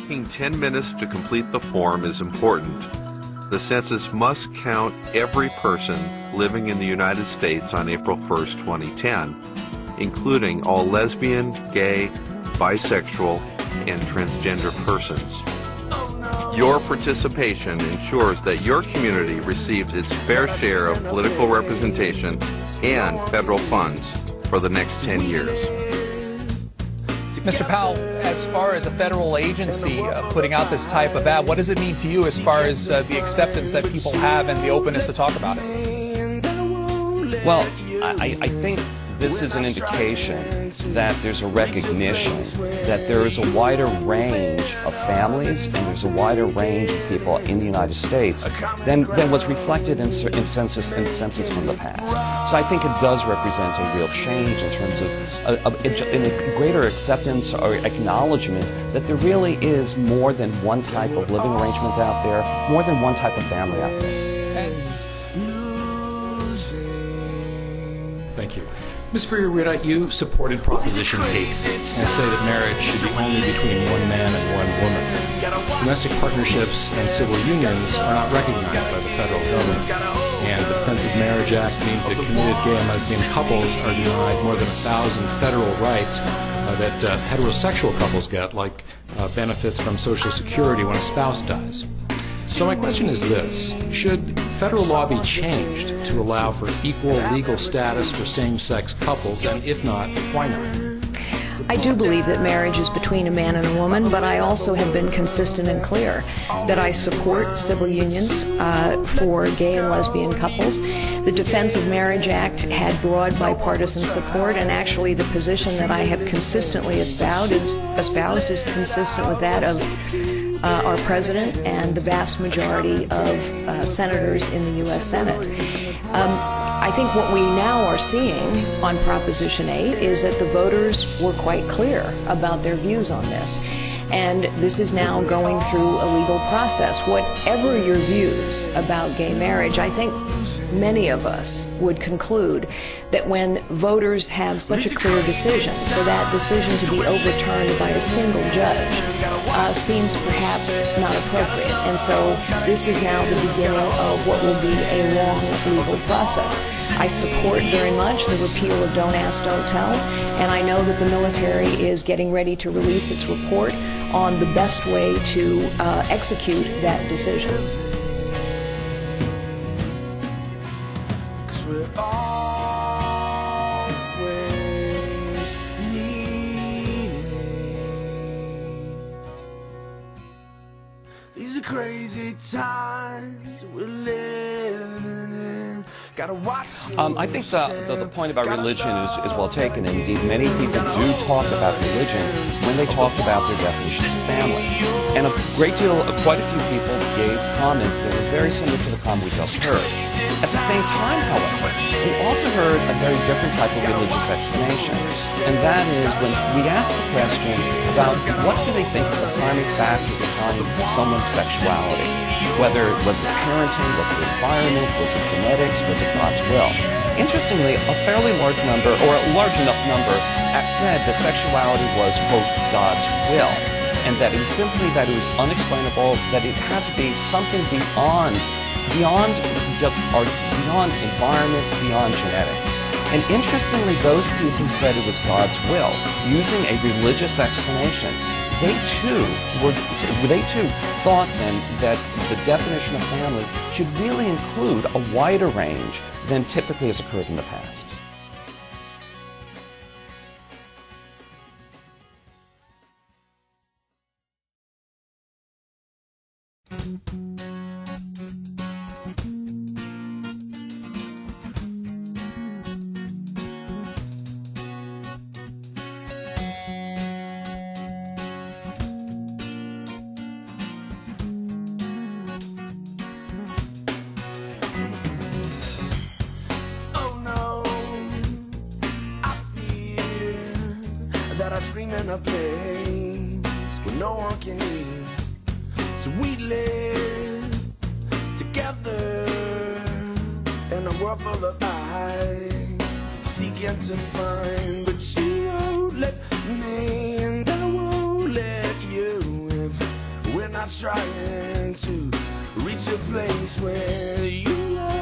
Taking 10 minutes to complete the form is important. The census must count every person living in the United States on April 1st, 2010, including all lesbian, gay, bisexual, and transgender persons. Your participation ensures that your community receives its fair share of political representation and federal funds for the next 10 years. Mr. Powell, as far as a federal agency putting out this type of ad, what does it mean to you as far as the acceptance that people have and the openness to talk about it? Well, I think this is an indication that there's a recognition that there is a wider range of families and there's a wider range of people in the United States than was reflected in census from the past. So I think it does represent a real change in terms of a greater acceptance or acknowledgement that there really is more than one type of living arrangement out there, more than one type of family out there. Thank you. Ms. Freer-Rita, you supported Proposition 8 and say that marriage should be only between one man and one woman. Domestic partnerships and civil unions are not recognized by the federal government, and the Defense of Marriage Act means that committed gay and lesbian couples are denied more than 1,000 federal rights that heterosexual couples get, like benefits from Social Security when a spouse dies. So my question is this: should federal law be changed to allow for equal legal status for same-sex couples, and if not, why not? I do believe that marriage is between a man and a woman, but I also have been consistent and clear that I support civil unions for gay and lesbian couples. The Defense of Marriage Act had broad bipartisan support, and actually the position that I have consistently espoused is consistent with that of our president and the vast majority of senators in the U.S. Senate. I think what we now are seeing on Proposition 8 is that the voters were quite clear about their views on this. And this is now going through a legal process. Whatever your views about gay marriage, I think many of us would conclude that when voters have such a clear decision, for that decision to be overturned by a single judge seems perhaps not appropriate. And so this is now the beginning of what will be a long legal process. I support very much the repeal of Don't Ask, Don't Tell, and I know that the military is getting ready to release its report on the best way to execute that decision. These are crazy times we're living in. Gotta watch. I think the point about religion is well taken. Indeed, many people do talk about religion when they talk about their definitions of families. And quite a few people gave comments that were very similar to the comment we just heard. At the same time, however, we also heard a very different type of religious explanation. And that is when we asked the question about what do they think is the primary factor behind someone's sexuality. Whether it was the parenting, was it the environment, was it genetics, was it God's will. Interestingly, a fairly large number, or a large enough number, said that sexuality was, quote, God's will, and that it was simply that it was unexplainable, that it had to be something beyond environment, beyond genetics. And interestingly, those people who said it was God's will, using a religious explanation, they too thought then that the definition of family should really include a wider range than typically has occurred in the past. That I scream in a place where no one can hear. So we live together in a world full of lies, seeking to find, but you are we're not trying to reach a place where you are.